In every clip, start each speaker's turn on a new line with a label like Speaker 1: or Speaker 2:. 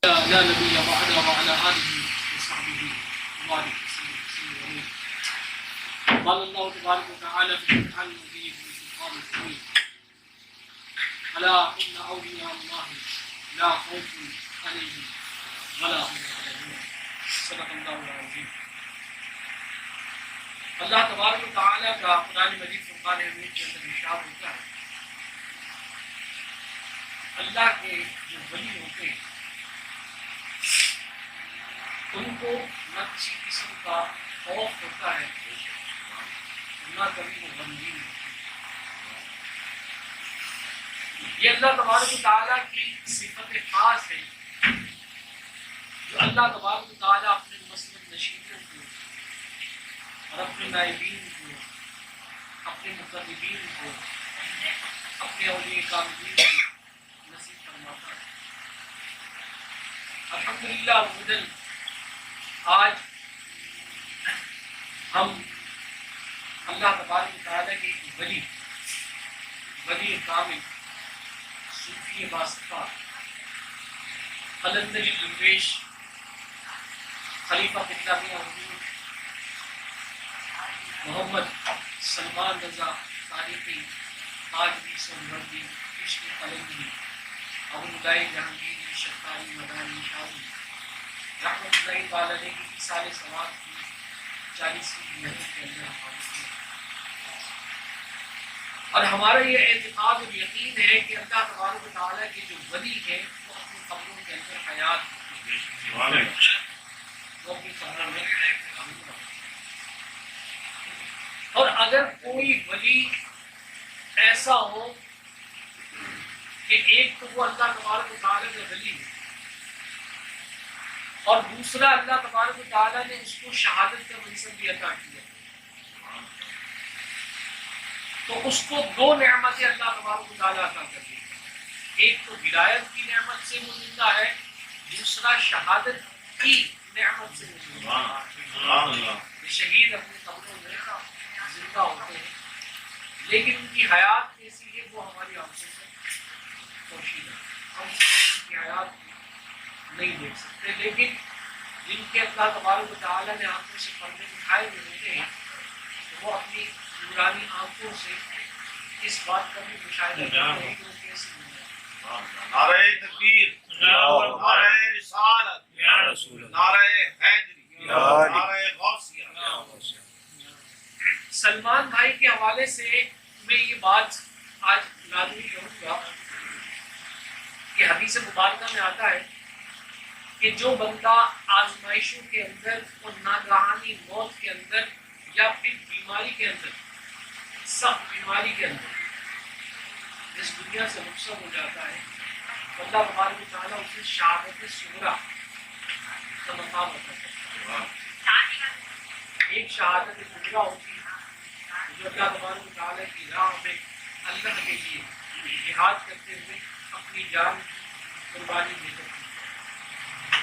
Speaker 1: لا نبي بعده وعلى آله وصحبه وبارك وسلم. قال الله تبارك وتعالى في القرآن المجيد والفرقان الحميد: ألا إن أولياء الله لا خوف عليهم ولا هم يحزنون. صدق اللہ العظیم. اللہ تبارک و تعالیٰ کا قرآن مجید فرقان حمید کے اندر ارشاد ہوتا ہے اللہ کے جو ولی ہوتے ہیں ان کو نہ کسی قسم کا خوف ہوتا ہے نہ کبھی وہ غمگین ہوتے ہیں. یہ اللہ تبارک و تعالیٰ کی صفت خاص ہے جو اللہ تبارک و تعالیٰ اپنے مسلم نشینوں کو اور اپنے نائبین کو، اپنے مقربین کو، اپنے اولیاء کاملین کو نصیب فرماتا ہے. الحمدللہ مدن آج ہم اللہ تبارک و تعالیٰ کے ایک ولی کامل صوفی باصفا قلندری درویش خلیفہ قبلہ میاں حضور محمد سلمان رضا تاریخی تاجوی سہروردی عشق قلندری ابو الہی جہانگیری شکاری مدانی شاہی رحمت اللہ تعالیٰ علیہ کی سال سواد کی 40ویں محنت کے اندر حاضر ہیں. اور ہمارا یہ اعتقاد اور یقین ہے کہ اللہ تبارک و تعالیٰ کے جو ولی ہیں وہ اپنی قبروں کے اندر حیات ہوتے ہیں، وہ اپنی قبروں میں اور اگر کوئی ولی ایسا ہو کہ ایک تو وہ اللہ تبارک و تعالیٰ کا ولی ہے اور دوسرا اللہ تبارک و تعالیٰ نے اس کو شہادت کا منصب بھی عطا کیا تو اس کو دو نعمتیں اللہ تبارک و تعالیٰ عطا کر دی. ایک تو ولایت کی نعمت سے مزندہ ہے، دوسرا شہادت کی نعمت سے مزندہ ہے. شہید اپنے قبروں میں زندہ ہوتے ہیں لیکن ان کی حیات ایسی ہے وہ ہماری آنکھوں سے پوشیدہ ہے، ہم ان کی حیات نہیں دیکھ سکتے. لیکن جن کے اللہ تبارک و تعالیٰ نے آنکھوں سے پردے اٹھائے ہوئے ہوتے ہیں تو وہ اپنی نورانی آنکھوں سے اس بات کا بھی مشاہدہ کرتے ہیں کہ وہ کیسے ہیں.
Speaker 2: نعرہ تکبیر، نعرہ رسالت، نعرہ حیدری، نعرہ غوثیہ.
Speaker 1: سلمان بھائی کے حوالے سے میں یہ بات آج لازمی کروں گا کہ حدیث مبارکہ میں آتا ہے کہ جو بندہ آزمائشوں کے اندر اور ناگہانی موت کے اندر یا پھر بیماری کے اندر، سخت بیماری کے اندر اس دنیا سے رخصت ہو جاتا ہے تو اللہ تبارک و تعالیٰ اسے شہادت صغریٰ کا مقام عطا کرتا ہے. ایک شہادت صغریٰ ہوتی ہے جو اللہ تبارک و تعالیٰ کی راہ میں اللہ کے لیے جہاد کرتے ہوئے اپنی جان قربانی دے سکتی ہے.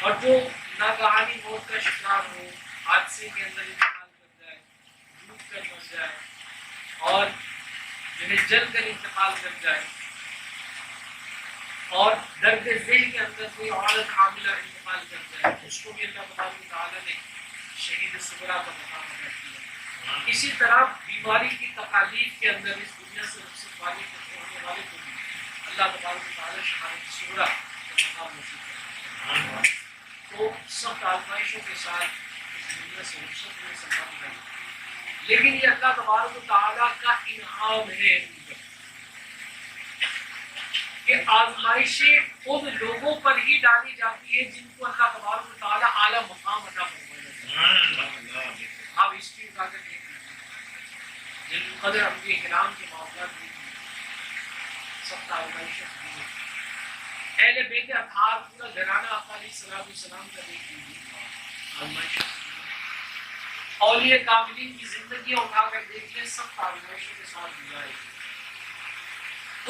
Speaker 1: اور جو ناگہانی موت کا شکار ہو، حادثے کے اندر انتقال کر جائے، ڈوب کر مر جائے اور جنہیں جل کر انتقال کر جائے اور درد ذہن کے اندر کوئی عورت حاملہ انتقال کر جائے اس کو بھی اللہ تبارک و تعالیٰ نے شہید صغریٰ کا مقام عطا کیا. اسی طرح بیماری کی تکالیف کے اندر اس دنیا سے رخصت والے کو بھی اللہ تبارک و تعالیٰ شہادت صغریٰ کا مقام نصیب کرتا ہے. تو سخت آزمائشوں کے ساتھ اس دنیا سے رخصت ہوئے سلمان بھائی، لیکن یہ اللہ تبارک و تعالیٰ کا انعام ہے کہ آزمائشیں خود لوگوں پر ہی ڈالی جاتی ہے جن کو اللہ تبارک و تعالیٰ اعلیٰ مقام عطا فرماتا ہے. آپ ہسٹری اٹھا کر دیکھ لیجیے، جن قدر انبیاء کرام کے معاملات دیکھ لیجیے، سخت آزمائشیں ہوئی ہیں. اہل بیت اطہار پورا گھرانہ آقا علیہ السلام کا دیکھ لیجیے، آزمائشیں. اولیاء کاملین کی زندگیاں اٹھا کر دیکھ لیں، سخت آزمائشوں کے ساتھ گزارے.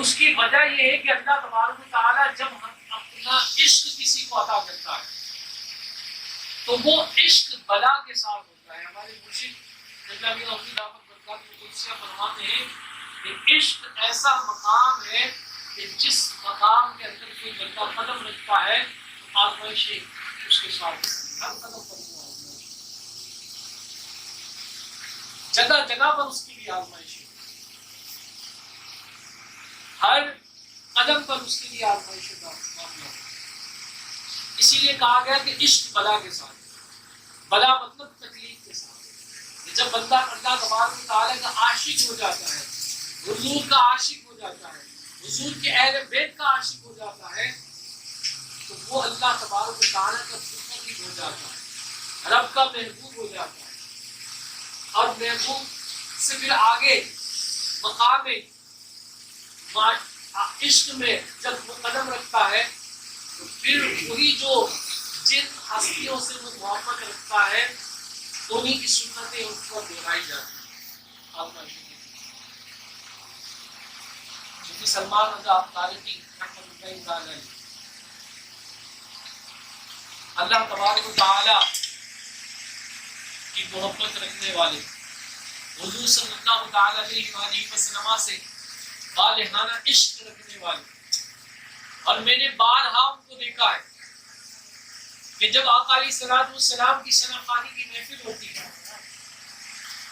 Speaker 1: اس کی وجہ یہ ہے کہ اللہ تبارک و تعالیٰ جب اپنا عشق کسی کو عطا کرتا ہے تو وہ عشق بلا کے ساتھ ہوتا ہے. ہمارے مرشد قبلہ میاں حضور دعوت برکات القدسیہ فرماتے ہیں کہ عشق ایسا مقام ہے کہ جس مقام کے اندر کوئی بندہ قدم رکھتا ہے تو آزمائشیں اس کے ساتھ ہر قدم پر وہ آزمائش، جگہ جگہ پر اس کے لیے آزمائشیں، ہر قدم پر اس کے لیے آزمائشوں کا معاملہ۔ اسی لیے کہا گیا کہ عشق بلا کے ساتھ، بلا مطلب تکلیف کے ساتھ۔ جب بندہ اللہ تبارک و تعالیٰ کا عاشق ہو جاتا ہے، حضور کا عاشق ہو جاتا ہے، حضور کے اہل بیت کا عاشق ہو جاتا ہے، تو وہ اللہ تبارک و تعالیٰ کا مقرب ہو جاتا ہے، رب کا محبوب ہو جاتا ہے، اور محبوب سے پھر آگے مقام عشق میں جب وہ قدم رکھتا ہے تو پھر وہی جو جن ہستیوں سے وہ محبت رکھتا ہے انہیں کی سنتیں اس پر دہرائی جاتی ہیں۔ کیونکہ سلمان رضا تارکی رحمۃ اللہ علیہ اللہ تبارک و تعالی کی محبت رکھنے والے، حضور صلی اللہ تعالی علیہ وآلہ وسلم سے بالغانہ عشق رکھنے والے، اور میں نے بارہا ان کو دیکھا ہے کہ جب آقا علیہ الصلوۃ والسلام کی ثنا خوانی کی محفل ہوتی ہے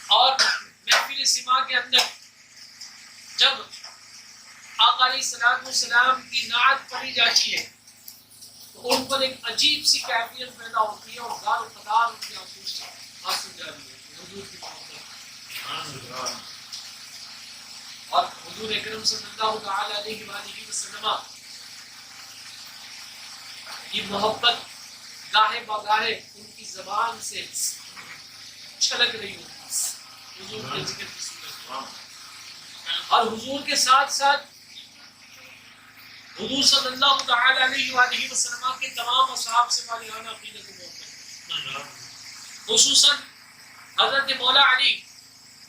Speaker 1: اور محفل سما کے اندر جب آقا علیہ الصلوۃ والسلام کی نعت پڑھی جاتی ہے تو ان پر ایک عجیب سی کیفیت پیدا ہوتی ہے اور دار و قدار ان کے آنسو جاری ہے حضور کی محبت، اور حضور اکرم صلی اللہ تعالی علیہ وآلہ وسلم کی محبت گاہے بگاہے ان کی زبان سے چھلک رہی ہوتی حضور کے ذکر کی صورت، اور حضور کے ساتھ ساتھ حضور صلی اللہ تعالی علیہ وآلہ وسلم کے تمام اصحاب سے بالغانہ عقیدت و محبت، خصوصاً حضرت مولا علی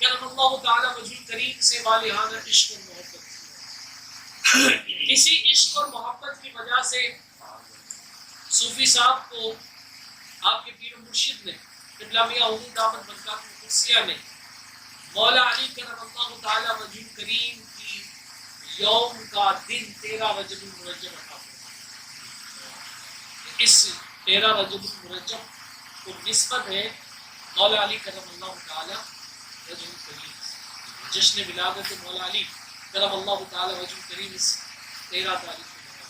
Speaker 1: کرم اللہ تعالی وجہ الکریم سے بالغانہ عشق و محبت۔ اسی عشق اور محبت کی وجہ سے صوفی صاحب کو آپ کے پیر و مرشد نے قبلہ میاں حضور دامت برکاتہ القدسیہ نے مولا علی کرم اللہ تعالی وجہ الکریم کی یوم کا دن 13 رجب المرجب رکھا، اس 13 رجب المرجب کو نسبت ہے مولا علی کرم اللہ تعالی وجہ الکریم، جشن ولادت مولا علی کرم اللہ تعالی وجہ الکریم اس 13 تاریخ کو منایا،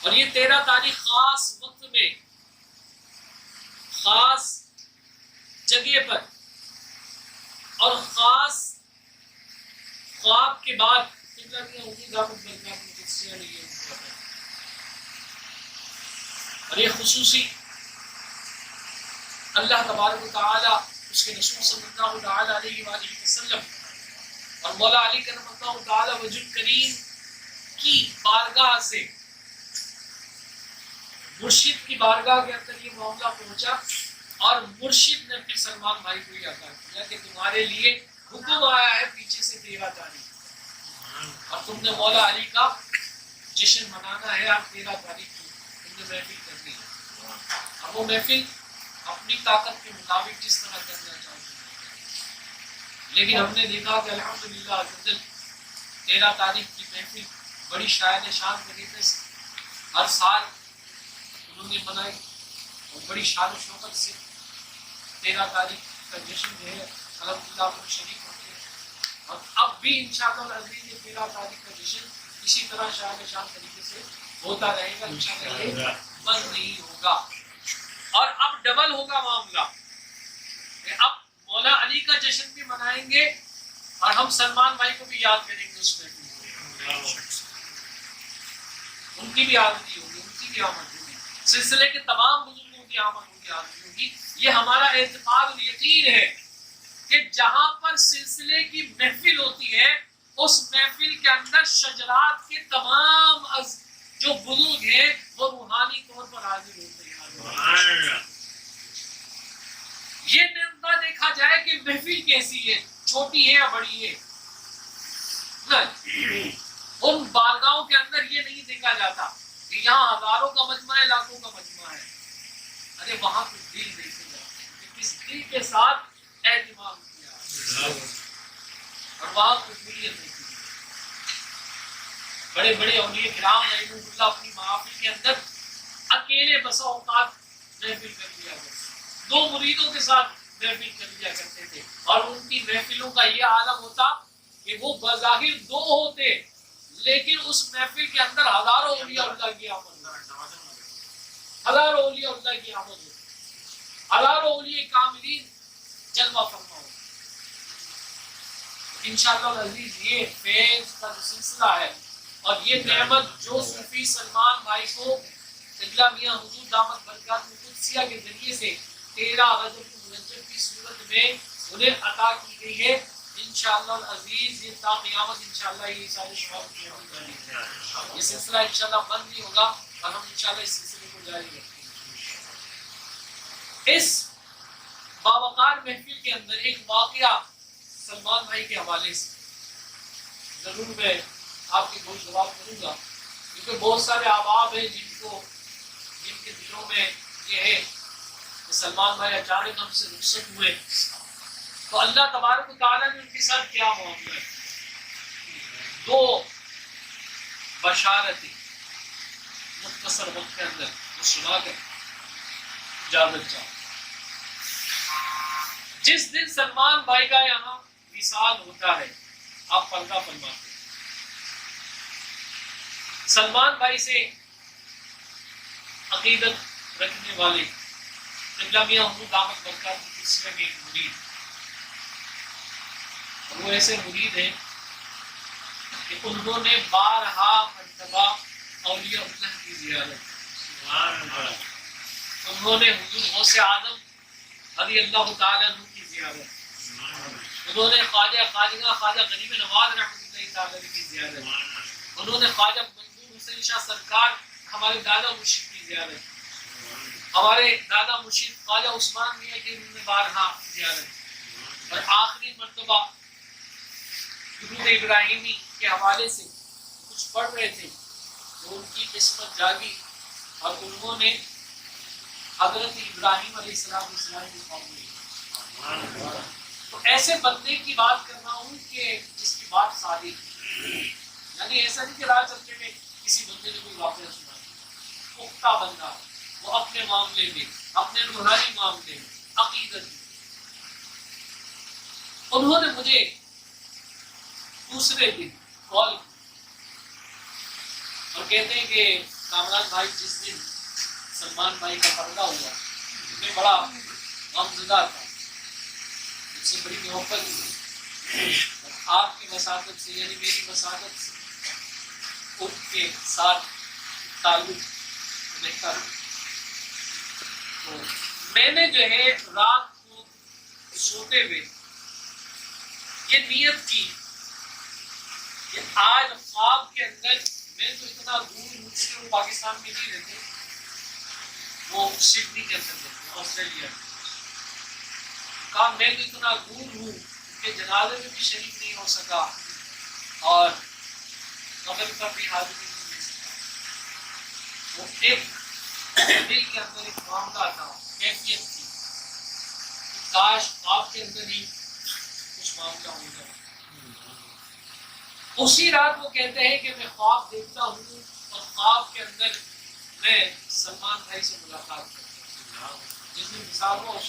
Speaker 1: اور یہ 13 تاریخ خاص وقت میں خاص جگہ پر اور خاص خواب کے بعد قبلہ میاں حضور دامت برکاتہ القدسیہ نے یہ بتایا، اور یہ خصوصی اللہ تبارک و تعالی اس کے رسول صلی اللہ تعالی علیہ وآلہ وسلم اور مولا علی کرم اللہ تعالی وجہ الکریم کی بارگاہ سے مرشد کی بارگاہ کے اندر یہ معاملہ پہنچا، اور مرشد نے پھر سلمان بھائی کو یہ عطا کیا کہ تمہارے لیے حکم آیا ہے پیچھے سے 13 تاریخ، اور تم نے مولا علی کا جشن منانا ہے، آپ 13 تاریخ کو تم نے محفل کرنی ہے، اور وہ محفل اپنی طاقت کے مطابق جس طرح کرنا چاہتے ہیں، لیکن ہم نے دیکھا کہ الحمدللہ 13 تاریخ کی محفل بڑی شاید شان طریقے سے ہر سال انہوں نے منائی، اور بڑی شان و شوکت سے 13 تاریخ کا جشن جو ہے الحمدللہ آپ شریک ہوتے ہیں، اور اب بھی انشاءاللہ العزیز یہ 13 تاریخ کا جشن اسی طرح شاید شان طریقے سے ہوتا رہے گا، انشاءاللہ یہ بند نہیں ہوگا، اور اب ڈبل ہوگا معاملہ، اب مولا علی کا جشن بھی منائیں گے اور ہم سلمان بھائی کو بھی یاد کریں گے، اس میں ان کی بھی آمدنی ہوگی، ان کی بھی آمد ہوگی، سلسلے کے تمام بزرگوں کی آمد ہوگی، آمدنی ہوگی۔ یہ ہمارا اعتقاد و یقین ہے کہ جہاں پر سلسلے کی محفل ہوتی ہے اس محفل کے اندر شجرات کے تمام جو بزرگ ہیں وہ روحانی طور پر حاضر ہوتے ہیں۔ یہ نہ دیکھا جائے کہ محفل کیسی ہے، چھوٹی ہے یا بڑی ہے، ان بارگاہوں کے اندر یہ نہیں دیکھا جاتا کہ یہاں ہزاروں کا مجمع ہے، لاکھوں کا مجمع ہے، ارے وہاں تو دل دیکھے جاتے ہیں کہ کس دل کے ساتھ اہتمام کیا، اور وہاں قبولیت دیکھی۔ بڑے بڑے اولیاء کرام رحمہ اللہ اپنی محافل کے اندر اکیلے بسا اوقات محفل کر لیا کرتے، 2 مریدوں کے ساتھ محفل کر لیا کرتے تھے، اور ان کی محفلوں کا یہ عالم ہوتا کہ وہ بظاہر 2 ہوتے لیکن اس محفل کے اندر ہزاروں اولیاء اللہ کی آمد ہوتی، ہزاروں اولیاء اللہ کی آمد ہوتی، ہزاروں اولیاء کاملین جلوہ فرما ہوتی۔ انشاءاللہ العزیز یہ فیض کا جو سلسلہ ہے اور یہ نعمت جو صوفی سلمان بھائی کو قبلہ میاں حضور دامت برکاتہ القدسیہ کے ذریعے سے 13 رجب المرجب کی صورت میں انہیں عطا کی گئی ہے، انشاءاللہ العزیز یہ تا قیامت انشاءاللہ یہ سارے شباب کی عمل کریں گے۔ یہ سلسلہ انشاءاللہ بند نہیں ہوگا اور ہم انشاءاللہ اس سلسلے کو جاری رکھیں گے۔ اس باوقار محفل کے اندر ایک واقعہ سلمان بھائی کے حوالے سے ضرور میں آپ کی گوش گزار کروں گا، کیونکہ بہت سارے احباب ہیں جن کے دلوں میں یہ ہے کہ سلمان بھائی اچانک ہم سے رخصت ہوئے تو اللہ تبارک و تعالیٰ نے ان کے ساتھ کیا معاملہ ہے۔ 2 بشارتیں مختصر وقت کے اندر وہ سنا کر اجازت چاہوں۔ جس دن سلمان بھائی کا یہاں وصال ہوتا ہے آپ پردہ فرماتے ہیں، سلمان بھائی سے عقیدت رکھنے والے قبلہ میاں حضور دامت برکاتہ القدسیہ میں ایک مرید، وہ ایسے مرید ہیں کہ انہوں نے 12 مرتبہ اولیاء اللہ کی زیارت، انہوں نے حضور غوث اعظم رضی اللہ تعالیٰ عنہ کی زیارت، انہوں نے خواجہ غریب نواز رحمۃ اللہ تعالیٰ کی زیارت، انہوں نے خواجہ منظور حسین شاہ سرکار ہمارے دادا مرشد کی زیارت، ہمارے دادا مرشد خواجہ عثمان میاں کی انہوں نے 12 زیارت، اور آخری مرتبہ درود ابراہیمی کے حوالے سے کچھ پڑھ رہے تھے تو ان کی قسمت جاگی اور انہوں نے حضرت ابراہیم علیہ السلام کی قوم لی۔ تو ایسے بندے کی بات کر رہا ہوں کہ جس کی بات صادق، یعنی ایسا نہیں کہ راہ چلتے میں کسی بندے نے کوئی واقعہ سنا، پختہ بندہ، وہ اپنے معاملے میں، اپنے روحانی معاملے میں، عقیدت میں۔ انہوں نے مجھے دوسرے دن کال کی اور کہتے ہیں کہ کامران بھائی جس دن سلمان بھائی کا پردہ ہوا میں بڑا غمزدہ تھا، مجھ سے بڑی محبت تھی، آپ کی وساطت سے یعنی میری وساطت سے ان کے ساتھ تعلق رہتا تھا۔ تو میں نے جو ہے رات کو سوتے ہوئے یہ نیت کی کہ آج خواب کے اندر، میں تو اتنا دور مجھ سے وہ پاکستان میں نہیں رہتے، وہ سڈنی کے اندر رہتے آسٹریلیا میں، کہا میں تو اتنا دور ہوں کہ جنازے میں بھی شریک نہیں ہو سکا اور قبر پر بھی حاضری نہیں دے سکا۔ وہ ایک دل کے اندر ایک معاملہ تھا، کیفیت تھی، کاش آپ کے اندر ہی کچھ معاملہ ہو جائے۔ اسی رات وہ کہتے ہیں کہ میں خواب دیکھتا ہوں اور خواب کے اندر میں سلمان بھائی سے ملاقات کرتا ہوں، جس دن مثال ہو اس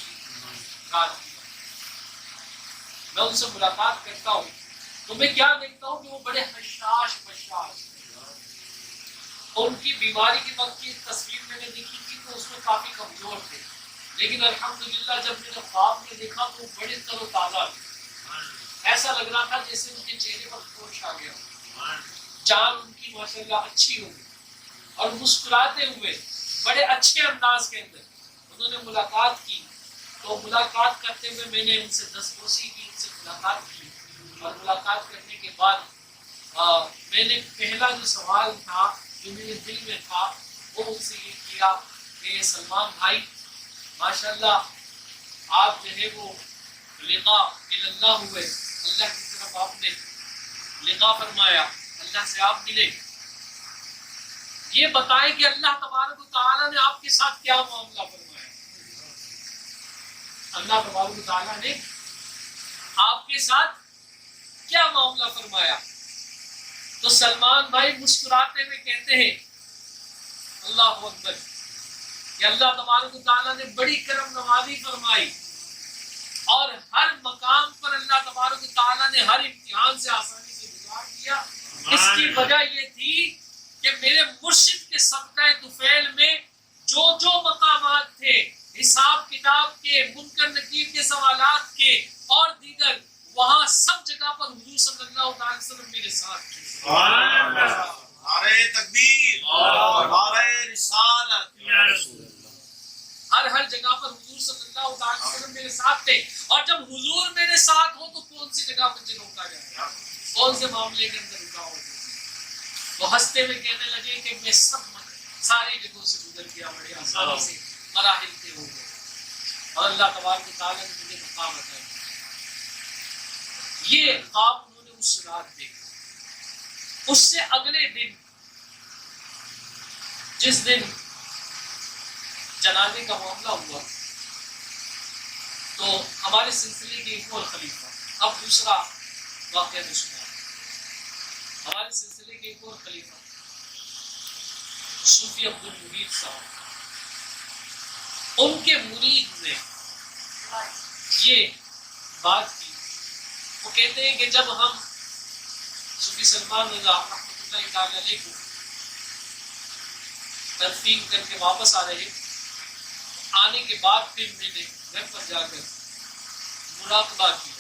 Speaker 1: رات کی میں ان سے ملاقات کرتا ہوں تو میں کیا دیکھتا ہوں کہ وہ بڑے حشاش بشاش، اور ان کی بیماری کے وقت کی تصویر میں نے دیکھی تھی تو اس میں کافی کمزور تھے، لیکن الحمدللہ جب میں نے خواب میں دیکھا تو وہ بڑے تر و تازہ تھے، ایسا لگ رہا تھا جیسے ان کے چہرے پر جوش آ گیا، جان ان کی ماشاءاللہ اچھی ہو گئی، اور مسکراتے ہوئے بڑے اچھے انداز کے اندر انہوں نے ملاقات کی۔ تو ملاقات کرتے ہوئے میں نے ان سے دستبوسی کی، ان سے ملاقات کی، اور ملاقات کرنے کے بعد میں نے پہلا جو سوال تھا جو میرے دل میں تھا وہ ان سے یہ کیا کہ سلمان بھائی ماشاءاللہ آپ جو ہے وہ لقاء اللہ ہوئے، اللہ کی طرف آپ نے لقاء فرمایا، اللہ سے آپ ملے، یہ بتائیں کہ اللہ تبارک و تعالیٰ نے آپ کے ساتھ کیا معاملہ فرمایا۔ اللہ تبارک و تعالیٰ نے آپ کے ساتھ کیا معاملہ فرمایا؟ تو سلمان بھائی مسکراتے ہوئے کہتے ہیں اللہ اکبر، کہ اللہ تبارک و تعالیٰ نے بڑی کرم نوازی فرمائی اور ہر مقام پر اللہ تبارک و تعالیٰ نے ہر امتحان سے آسانی سے گزار دیا۔ اس کی وجہ یہ تھی کہ میرے مرشد کے صدقہ طفیل میں جو جو مقامات تھے، حساب کتاب کے، منکر نکیر کے سوالات کے اور دیگر، وہاں سب جگہ پر حضور صلی اللہ علیہ وسلم میرے ساتھ تھے۔
Speaker 2: نعرہ تکبیر، نعرہ رسالت، یا رسول اللہ۔
Speaker 1: ہر جگہ پر حضور صلی اللہ علیہ وسلم میرے ساتھ تھے، اور جب حضور میرے ساتھ ہو تو کون سی جگہ مجھے روکا جائے، کون سے معاملے کے اندر رکاوٹ ہوگی؟ وہ ہنستے ہوئے کہنے لگے کہ میں ساری جگہوں سے گزر گیا، بڑے آسانی سے مراحل کے ہو گئے، اور اللہ تبارک و تعالیٰ نے مجھے مقام عطا کیا۔ یہ خواب انہوں نے اس رات دیکھا۔ اس سے اگلے دن، جس دن جنازے کا معاملہ ہوا، تو ہمارے سلسلے کے ایک اور خلیفہ، اب دوسرا واقعہ میں سنا، ہمارے سلسلے کے ایک اور خلیفہ صوفی عبد المجید صاحب، ان کے مرید نے یہ بات کی۔ وہ کہتے ہیں کہ جب ہم صوفی سلمان رضا رحمۃ اللہ تعالی علیہ کو تدفین کر کے واپس آ رہے، آنے کے بعد پھر میں نے گھر پر جا کر مراقبہ کیا،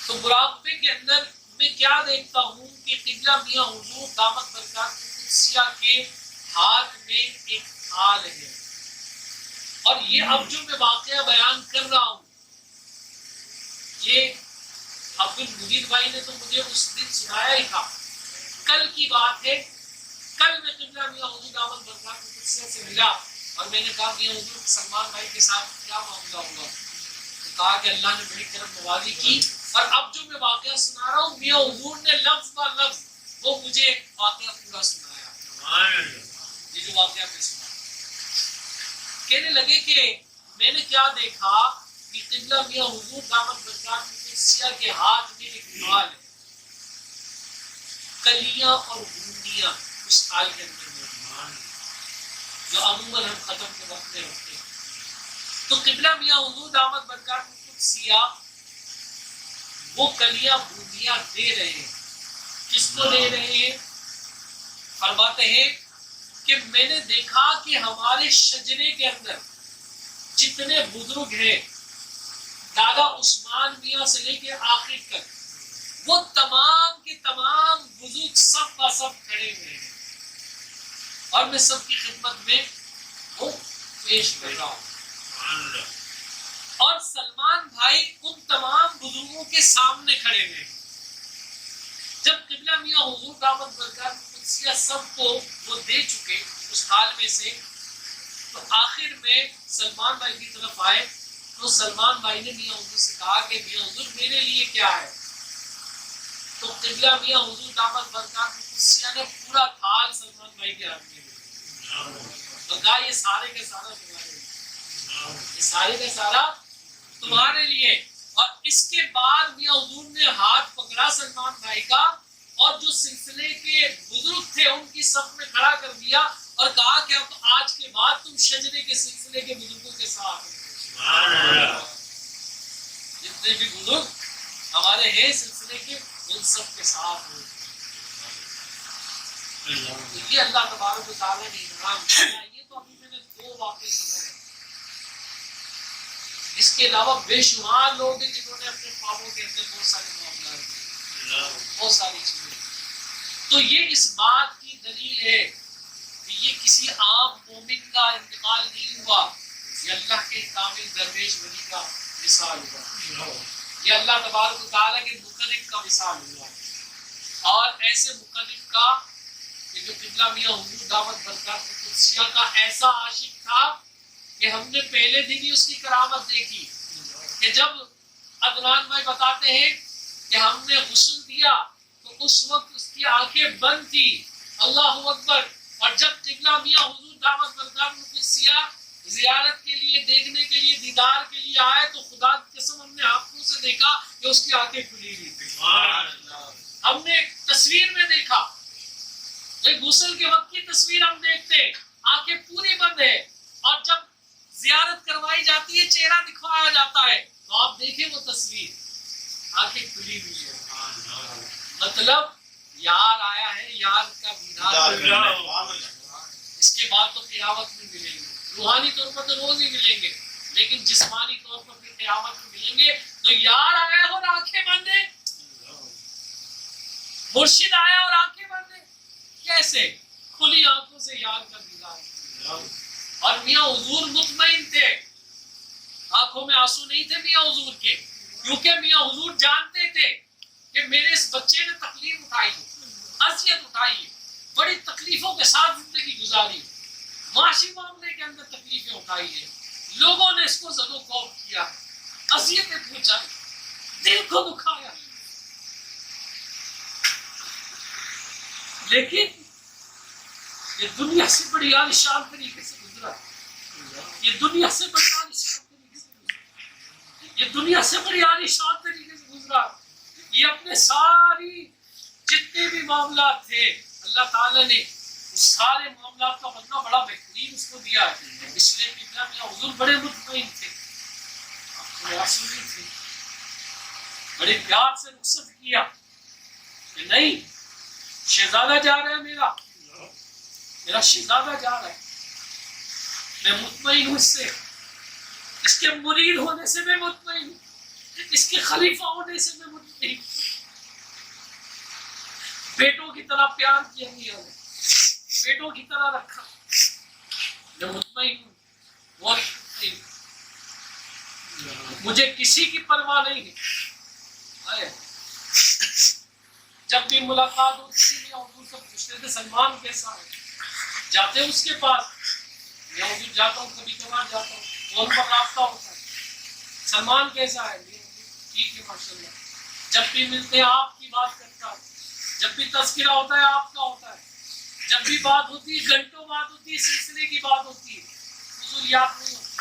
Speaker 1: تو مراقبے کے اندر میں کیا دیکھتا ہوں کہ قبلہ میاں حضور دامت برکات قدسیہ کے ہاتھ میں ایک تھال ہے، اور یہ اب جو میں واقعہ بیان کر رہا ہوں، یہ عبد المجید بھائی نے تو مجھے اس دن سنایا ہی تھا، کل کی بات ہے۔ کل میں قبلہ میاں حضور دامت برکات قدسیہ سے ملا، اور میں نے کہا میاں حضور سلمان بھائی کے ساتھ کیا معاملہ ہوگا؟ تو کہا کہ اللہ نے بڑی کرم نوازی کی، اور اب جو میں واقعہ سنا رہا ہوں، میاں حضور نے لفظ با لفظ وہ مجھے واقعہ پورا سنایا، یہ جو واقعہ میں سنا۔ کہنے لگے کہ میں نے کیا دیکھا کہ قبلہ میاں حضور دامت برکات قدسیہ کے ہاتھ میں ایک تھال ہے، کلیاں اور بوندیاں اس تھال کے اندر موجود، جو عموماً ہم ختم کے وقت میں رکھتے ہیں۔ تو قبلہ میاں حضور دامت برکات قدسیہ وہ کلیاں بوندیاں دے رہے ہیں۔ کس کو دے رہے ہیں؟ فرماتے ہیں کہ میں نے دیکھا کہ ہمارے شجرے کے اندر جتنے بزرگ ہیں، دادا عثمان میاں سے لے کے آخر تک، وہ تمام کے تمام بزرگ سب کا سب کھڑے ہوئے ہیں، اور میں سب کی خدمت میں وہ پیش کر رہا ہوں، اور سلمان بھائی ان تمام بزرگوں کے سامنے کھڑے ہوئے ہیں۔ جب قبلہ میاں حضور دامت برکات قدسیہ سب کو وہ دے چکے اس حال میں سے، تو آخر میں سلمان بھائی کی طرف آئے، تو سلمان بھائی نے میاں حضور سے کہا کہ میاں حضور میرے لیے کیا ہے؟ تو قبلہ میاں حضور دامت برکات قدسیہ نے پورا تھال سلمان بھائی کے ہاتھ میں دیا، تو کہا یہ سارے کا سارا تمہارے لیے، یہ سارے کا سارا تمہارے لیے۔ اور اس کے بعد میاں حضور نے ہاتھ پکڑا سلمان بھائی کا، اور جو سلسلے کے بزرگ تھے ان کی صف میں کھڑا کر دیا، اور کہا کہ اب آج کے بعد تم شجرے کے سلسلے کے بزرگوں کے ساتھ ہو، جتنے بھی بزرگ ہمارے ہیں سلسلے کے ان سب کے ساتھ ہو۔ یہ اللہ تبارک و تعالیٰ نے انعام کیا۔ یہ تو ابھی میں نے 2 واقعے سنے ہیں، اس کے علاوہ بے شمار لوگ ہیں جنہوں نے اپنے خوابوں کے اندر بہت سارے معاملات دیے، بہت ساری چیزیں۔ تو یہ اس بات کی دلیل ہے کہ یہ کسی عام مومن کا انتقال نہیں ہوا، یہ اللہ کے کامل درویش ولی کا مثال ہوا، یہ اللہ تبارک و تعالیٰ کے مقرب کا مثال ہوا، اور ایسے مقرب کا کہ جو قبلہ میاں حضور دامت برکات قدسیہ کا ایسا عاشق تھا کہ ہم نے پہلے دن ہی اس کی کرامت دیکھی، کہ جب عدنان بھائی بتاتے ہیں کہ ہم نے غسل دیا تو اس وقت اس کی آنکھیں بند تھی، اللہ اکبر، اور جب قبلہ میاں حضور دامت برکات قدسیہ زیارت کے لیے، دیکھنے کے لیے، دیدار کے لیے آئے تو خدا کی قسم ہم نے آنکھوں سے دیکھا کہ اس کی آنکھیں کھلی ہوئی تھی۔ ہم نے تصویر میں دیکھا، ایک غسل کے وقت کی تصویر ہم دیکھتے، آنکھیں پوری بند ہے، اور جب زیارت کروائی جاتی ہے چہرہ دکھوایا جاتا ہے تو آپ دیکھیں وہ تصویر، آنکھیں کھلی ہوئی ہے، مطلب یار آیا ہے، یار کا دیدار۔ اس کے بعد تو قیامت میں ملیں گے، روحانی طور پر تو روز ہی ملیں گے، لیکن جسمانی طور پر پھر قیامت میں ملیں گے تو یار آیا اور آنکھیں بند ہیں، مرشد آیا اور آنکھیں بند ہیں، کیسے؟ کھلی آنکھوں سے یار کا دیدار۔ اور میاں حضور مطمئن تھے، آنکھوں میں آنسو نہیں تھے میاں حضور کے، کیونکہ میاں حضور جانتے تھے کہ میرے اس بچے نے تکلیف اٹھائی ہے، اذیت اٹھائی ہے، بڑی تکلیفوں کے ساتھ زندگی گزاری، معاشی معاملے کے اندر تکلیفیں اٹھائی ہے، لوگوں نے اس کو زد و خوف کیا، اذیتیں پہنچائی، دل کو دکھایا، لیکن یہ دنیا سے بڑی عالیشان طریقے سے گزرا، یہ دنیا سے بڑی عالیشان طریقے سے گزرا، یہ دنیا سے بڑی عالیشان طریقے سے گزرا، یہ اپنے ساری جتنے بھی معاملات تھے اللہ تعالیٰ نے اس سارے معاملات کا بدلہ بڑا بہترین اس کو دیا ہے، اس لیے کہ حضور بڑے مطمئن تھے، تھے، بڑے پیار سے رخصت کیا کہ نہیں، شہزادہ جا رہا ہے، میرا شہزادہ جا رہا ہے، میں مطمئن ہوں اس سے، اس کے مرید ہونے سے میں مطمئن ہوں، اس کے خلیفہ ہونے سے میں مطمئن ہوں، بیٹوں کی طرح پیار کیا گیا ہے، بیٹوں کی طرح رکھا، میں مطمئن ہوں، بہت مطمئن ہوں، مجھے کسی کی پرواہ نہیں ہے۔ جب بھی ملاقات ہوتی تھی میاں حضور سے پوچھتے تھے سلمان کیسا ہے، جاتے اس کے پاس، میں حضور جاتا ہوں، کبھی کبھار جاتا ہوں، فون پر رابطہ ہوتا ہے، سلمان کیسا ہے، ٹھیک ہے ماشاءاللہ، جب بھی ملتے ہیں آپ کی بات کرتا ہے، جب بھی تذکرہ ہوتا ہے آپ کا ہوتا ہے، جب بھی بات ہوتی ہے گھنٹوں بات ہوتی ہے، سلسلے کی بات ہوتی ہے، فضولیات نہیں ہوتی۔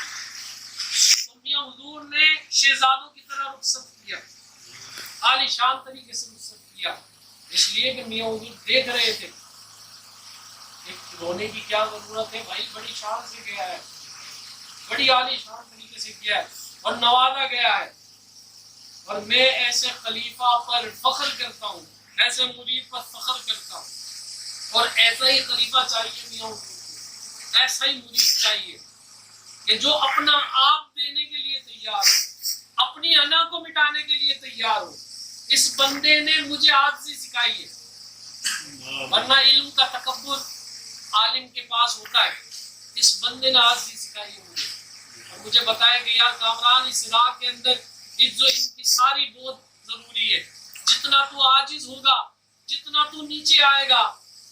Speaker 1: تو میاں حضور نے شہزادوں کی طرح رخصت کیا، عالی شان طریقے سے رخصت کیا، اس لیے کہ میاں حضور دیکھ رہے تھے رونے کی کیا ضرورت ہے، بھائی بڑی شان سے گیا ہے، بڑی عالی شان طریقے سے کیا ہے اور نوازا گیا ہے، اور میں ایسے خلیفہ پر فخر کرتا ہوں، ایسے مرید پر فخر کرتا ہوں، اور ایسا ہی خلیفہ چاہیے میاں حضور کو، ایسا ہی مرید چاہیے کہ جو اپنا آپ دینے کے لیے تیار ہو، اپنی انا کو مٹانے کے لیے تیار ہو۔ اس بندے نے مجھے عاجزی سکھائی ہے، ورنہ علم کا تکبر عالم کے پاس ہوتا ہے، اس بندے نے عاجزی سکھائی ہے مجھے، اور مجھے بتایا کہ یار کامران اس راہ کے اندر عز و انکساری بہت ضروری ہے، جتنا تو عاجز ہوگا، جتنا تو نیچے آئے گا،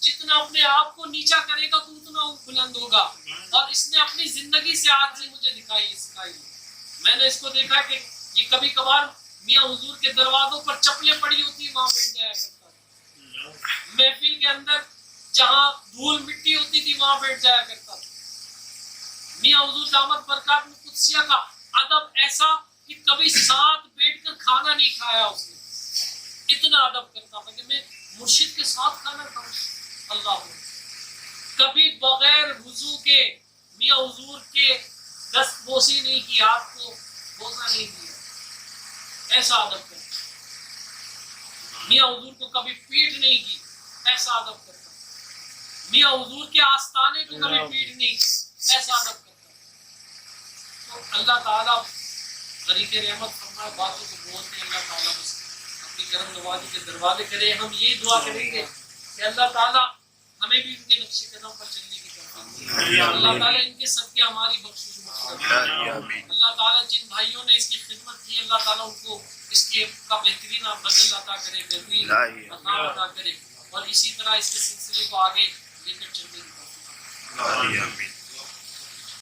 Speaker 1: جتنا اپنے آپ کو نیچا کرے گا تو اتنا بلند ہوگا، اور اس نے اپنی زندگی سے عاجزی مجھے سکھائی ہے۔ میں نے اس کو دیکھا کہ یہ کبھی کبھار میاں حضور کے دروازوں پر چپلیں پڑی ہوتی وہاں بیٹھ جایا کرتا تھا، محفل کے اندر جہاں دھول مٹی ہوتی تھی وہاں بیٹھ جایا کرتا تھا۔ میاں حضور دامت برکات میں قدسیہ کا ادب ایسا کہ کبھی ساتھ بیٹھ کر کھانا نہیں کھایا اس نے، اتنا ادب کرتا تھا کہ میں مرشد کے ساتھ کھانا کھاؤں، اللہ کو کبھی بغیر وضو کے میاں حضور کے دست بوسی نہیں کی، ہاتھ کو بوسا نہیں دیا، ایسا ادب کرتا۔ میاں حضور کو کبھی پیٹ نہیں کی، ایسا ادب کرتا۔ میاں حضور کے آستانے کو کبھی پیٹ نہیں کی، ایسا ادب کرتا۔ تو اللہ تعالیٰ غریق رحمت فرمائے، باتوں کو بولتے ہیں، اللہ تعالیٰ بس اپنی کرم نوازی کے دروازے کرے۔ ہم یہ دعا کریں گے کہ اللہ تعالیٰ ہمیں بھی ان کے نقش قدم پر چلنے کی توفیق، اللہ تعالیٰ ان کے صدقے ہماری بخشش مغفرت، اللہ تعالیٰ جن بھائیوں نے اس کی خدمت کی اللہ تعالیٰ ان کو اس کے کا بہترین بدل عطا کرے، بہترین انعام عطا کرے، اور اسی طرح اس کے سلسلے کو آگے لے کر چلنے کی توفیق۔